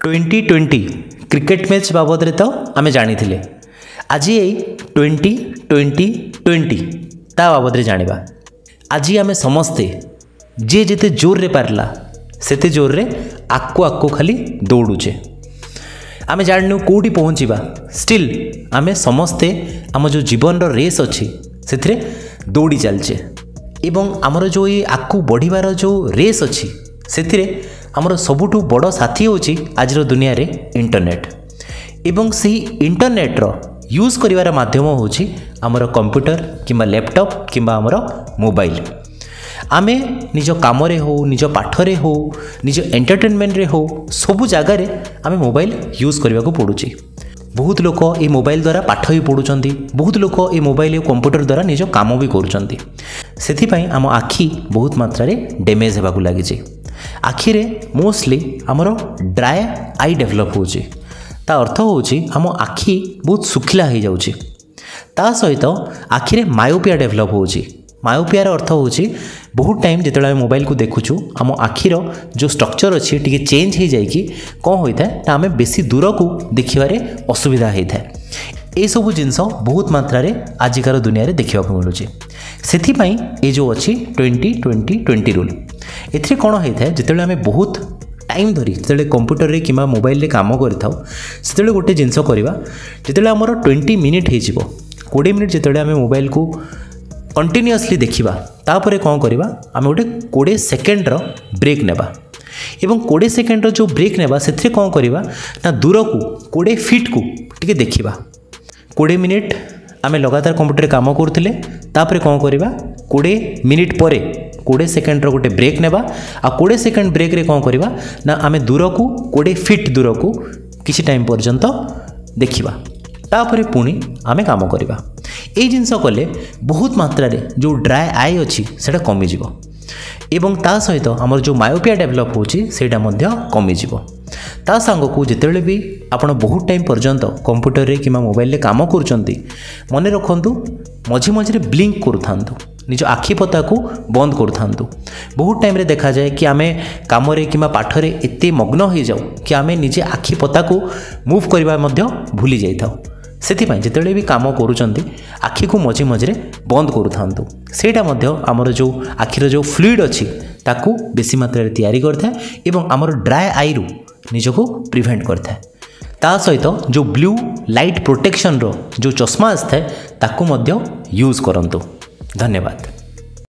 2020 cricket match बाबद तो आम जानी आज यही 2020 ता बाबद जाना। आज आम समस्ते जी जिते जोर रे पारला सेते जोर रे आक्कू खाली दौड़ुचे। आम जानू कौटी पहुँचा स्टिल आम समस्ते आम जो जीवन रेस अच्छी से दौड़ी चलचे एवं आमर जो ये आक्कू बढ़िबार जो रेस अच्छी से आमर सबुठु बड़ साथी होची आज दुनिया रे इंटरनेट एवं सही इंटरनेट्र यूज करिवार माध्यम होची आमर कंप्यूटर किंबा लैपटॉप किंबा आमर मोबाइल। आमे निज काम रे हो निज पाठ रे हो निज एंटरटेनमेंट रे हो सबु जगह रे आमे मोबाइल यूज करबा को पड़ुची। बहुत लोक ये मोबाइल द्वारा पाठ भी पढ़ुचंती, बहुत लोक ये मोबाइल कंप्यूटर द्वारा निज काम भी करुचंती। सेथिपाई आम आखि बहुत मात्रा रे डैमेज हेबाकु लागिची। आखिरे मोस्टली आमर ड्राई आई डेभलप होची। ता अर्थ होची आम आखि बहुत सुखिला हो जाउची। ता सहित आखिरे मायोपिया डेभलप होची। मायोपियार अर्थ होची बहुत टाइम जिते आम मोबाइल को देखुचु आम आखिर जो स्ट्रक्चर अच्छी टी चेंज हो जाए कौन होता है आम बेसी दूर को देखिबारे असुविधा होता है। ये सब जिनस बहुत मात्रा रे आजिकार दुनिया रे देखा मिलूँ। से ये जो अच्छी 20-20-20 रूल एथि कौन होता है जिते आम बहुत टाइम धरी जिते कंप्यूटर रे कि मोबाइल रे काम करते गोटे जिनस करवा जिते आमर 20 मिनिट हो 20 मिनिट जिते आम मोबाइल को कंटिन्यूअसली देखा तापर कौन करवा आम गोटे 20 सेकेंड्र ब्रेक नेबा एवं 20 सेकेंड्र जो ब्रेक नेबा से कौन करवा ना दूर को 20 फीट को टिके देखा। 20 मिनिट आम लगातार कंप्यूटर काम करते तापर कौन करवा 20 मिनिट पर 20 सेकेंड्र गोटे ब्रेक नेबा आ 20 सेकेंड ब्रेक रे कौन करवा ना आम दूर को 20 फीट दूर को किसी टाइम पर्यंत देखा तापर पुणी आम काम करवा। ये जिनस कले बहुत मात्रा रे जो ड्राई आई अच्छी से कमिज एवं ता सहित आमर जो मायोपिया डेभलप होची सेटा मध्य कमिज। ता सांग को जितेबाला भी आपण बहुत टाइम पर्यंत कंप्यूटर रे किमा मोबाइल रे काम करुचंती मन रखंतु मझे मझे ब्लिंक करूथांतु निज आखि पता को बंद करूथांतु। बहुत टाइम रे देखा जाए कि आमे काम रे किमा पाठ रे एते मग्न हो जाऊ कि आमे निजे आखि पता को मूव करबा मध्य भूली जाई थाउ। सेथिपाई जितेबाला भी काम करुचंती आखि को मझे मझे बंद करूथांतु। सेटा मध्य आमर जो आखिर जो फ्लूइड अच्छी ताकू बेसी मात्रा रे तैयारी करता एवं आमर ड्राई आई रु निजको प्रिवेंट करता। ता सहित जो ब्लू लाइट प्रोटेक्शन रो जो चश्मा आसता है ताकू मध्य यूज करंतु। धन्यवाद।